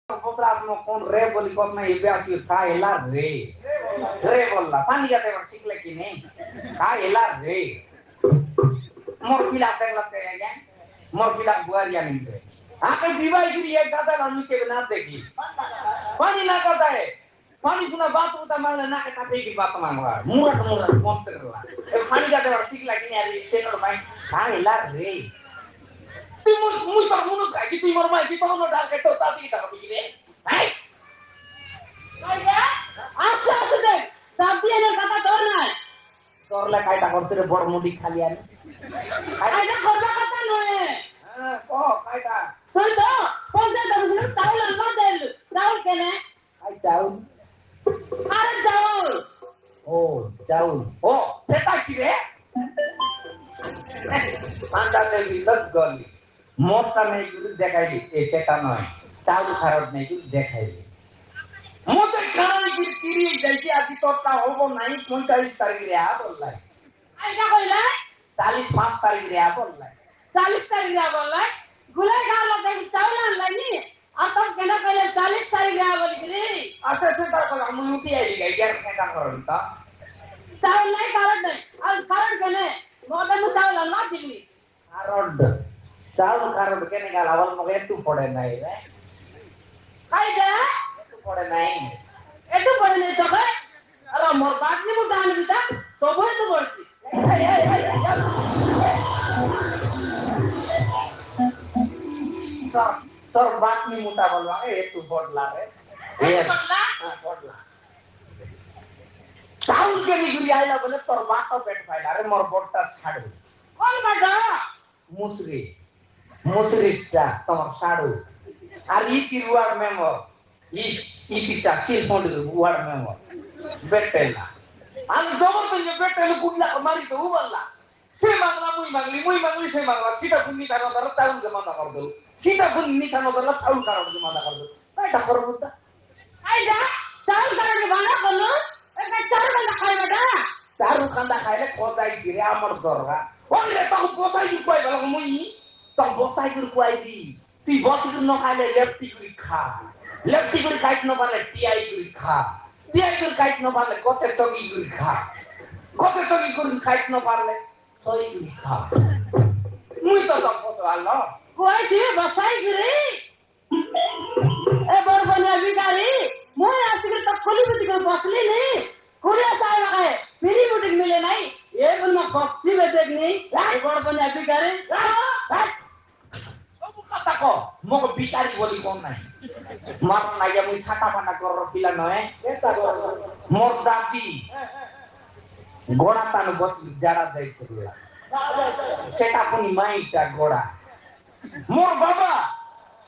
आपको कौन रे बोली कौन ना ये आसी का एला रे रे बोलला पानी जाते वक्त सीखले कि नहीं का एला रे मोर पिला लगते हैं क्या मोर पिला बुआरिया नहीं थे आके दीवार की एक दादा लानी के बिना देखी पानी ना करता है पानी सुना बात होता मारना ना के काटे की बात मांगवा मुरट मुरट कौन करला पानी जाते वक्त सीखला कि नहीं यार सेटर भाई का एला रे मुस का कि मर माई कि तो डाल के तो ताती का बिगड़े हाय आया अच्छा अच्छा दे ताती ने कथा तो ना तोरला कायटा करते रे बड़ मुडी खाली आनी कायटा करबा कथा नय हां को कायटा तो पंजा दबुन चावल ना देल चावल केने आई चावल अरे चावल ओ सेटा की रे पांडा देवी लग गली मोटा नहीं कुछ देखाई ऐसे का नहीं चावल खराब नहीं कुछ देखाई मोटे खाने की चिड़ी जैसी आती तोड़ता हो वो नहीं 45 तारीख रे आ बोल रहा है ऐसा कोई ले 45 तारीख रे आ बोल रहा है 40 तारीख रे आ बोल रहा है गुले खा लो कहीं चावल ना लगी अब तो कहना पहले 40 तारीख रे आ बोल रे अच्छा से तो हम मुटी आई गई यार क्या करो तो चावल नहीं कारण कहने मोटे में चावल ना दिली कारण चावल कारण केने गाल आवल मगे एतु पड़े नाही रे काई दे एतु पड़े नहीं तो के अरे मोर बात नि मु दान बिता सब तो बोलती तोर बात नि मुटा बोलवा एतु बोलला रे ए बोलला चावल के निगुरी आइला बोले तोर बात तो पेट फाइला रे मोर बोलता छाड़ कौन बाटा मुसरिटा तमर साडू আর ই কি ওয়ার্ড মেম্বার ই পিটা সিল ফন্ড ওয়ার্ড মেম্বার বেটেলা আমি জবর তো বেটেলা কুডলা মারি তো উবল্লা সে মাগলা মুই মাগলি সে মাগলা সিটা বুনি কারণ দর তাউন কে মানা কর দেউ সিটা বুনি কারণ দর তাউন কারণ কে মানা কর দেউ এটা করব তো আইডা তাউন কারণ কে মানা করলো এটা চার কান্দা খাই বেটা চার কান্দা খাইলে কোদাই জিরে আমার দরগা ওরে তো বসাই দি কই বলা মুই तो बसाई गुरु कोई दी ती बस गुरु न खाले लेफ्टी गुरु काट न पाले टीआई गुरु खा टीआई गुरु काट न पाले कोते तगी गुरु खा कोते तगी गुरु काट न पाले सोई गुरु खा मुई तो पोतो आलो कोई छी बसाई गुरु ए बर बने बिगारी मोय आसिके त खोली बिति को बसली नहीं कोरिया साय लगाए फिरी बुटिक मिले नहीं ये बन बस्सी में देखनी ए बर बने बिगारी ताको मको बिचारी बोली कोन नाही मार नाया मुई छाटा पाना कर पिला नय केसा मोर दादी गोड़ा तान बस जाड़ा दे करला सेटा पुनी माईटा गोड़ा मोर बाबा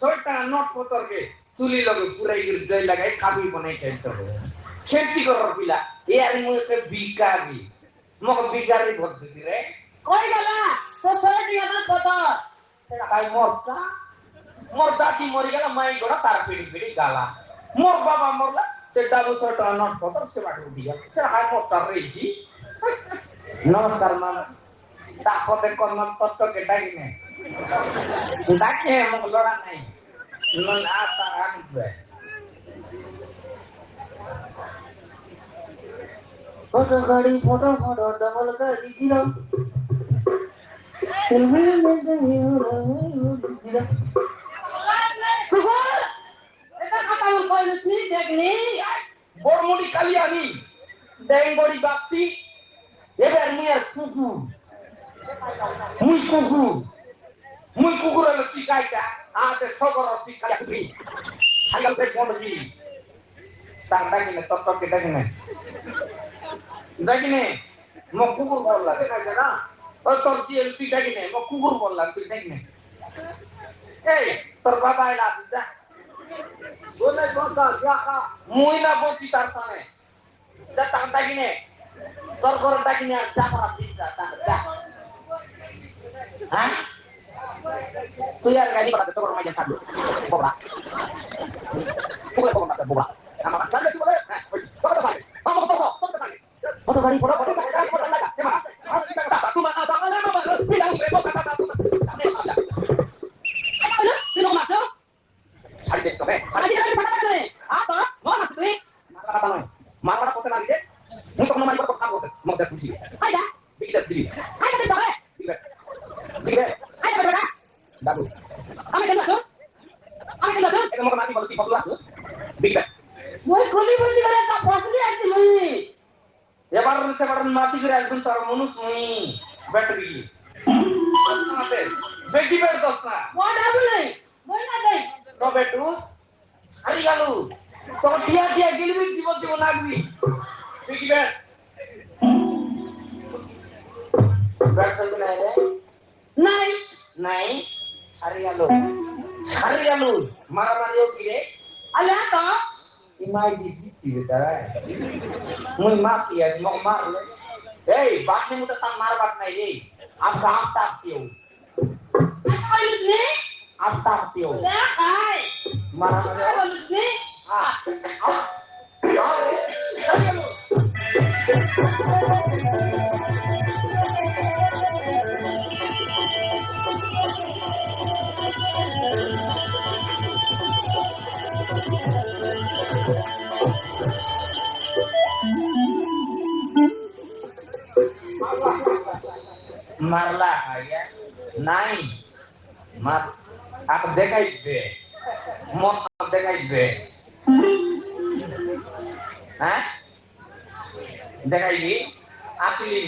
सोटा नोट पतर के तुली लगे पुराई गिर दे लगाई काबी बनाई खेलतो खेती कर पिला यार मुई के बिकारी मको बिकारी भग दिती रे कोई गला तो सोटी ना पता तेरा काई मोर दादी मरी गला माई गोड़ा तार पीड़ी गाला मोर बाबा मरला ते डाबू सट नट पतर से बाटू दिया तेरा काई मोर तार रे जी नमस्कार मामा तापते कोन तत्व के डाके मग लड़ा नहीं मन आता आन बे फोटो डबल गाड़ी गिरा এটা কাটাউল কইলস নি দেখনি বড়মুড়ি কালিয়ানি দেংবড়ি বাপি এবার মিয়ার মুই কুকুর হলো টিকাইটা আতে সবর টিকাই আগে পে কোনজি তার ডাকিনে তত্ত্ব কে ডাকিনে মো কুকুর বললা দেখা যায় না ও তোর কি তুই ডাকিনে মো কুকুর বললা তুই ডাকিনে এই তোর বাবা এলা যা बोले बसा जाका मुइना बोसी तारताने जा तांता किने कर ताकिने जापरा बिसा तांता हां तू यार गाड़ी पकड़ तो मां जा बोबा बोबा हम चले बोले पकड़ भाई हम तो फोटो गाड़ी फोटो लगा तू मा आता ना बिना रे बोका तू सामने आ जा अरे तू माचो छाड़ दे तो है জানি ফাটা করে আ তো মন আছে তুই মারবাটা নয় মারবাটা করতে না দিছে মুই তখন মারি কথা বলতে মধ্যে শুনছি আইডা বিকিটা দিবি আইডা দিতে হবে দিবে আইডা বেটা দাদু আমি কেন তো এটা মকে মাটি বল কি ফসল আছে বিকিটা মই কলি বলি করে তা ফসলি আছে লই এবার সেবার মাটি করে একদম তার মানুষ মুই ব্যাটারি আমাদের বেটি বের দস না মই না বলি মই না দেই তো বেটু হারি গেলু তো দিয়া দিয়া গিলবি দিব লাগবি বেটি বের বের তো নাই রে নাই নাই হারি গেলু মারামারি কি রে আলে তো ইমাই দিতি বেটা মুই মাতি আজ মক মারলে এই বাটনে মুটা তা মারবাট নাই রে আমকা আমতা পিও কইলিস নি আমতা পিও লে খাই মারামারি কইলিস নি মারলা আয়া নাই মার আপ দেখাইবে মত দেখাইবে হ্যাঁ দেখাইবি আপিলিন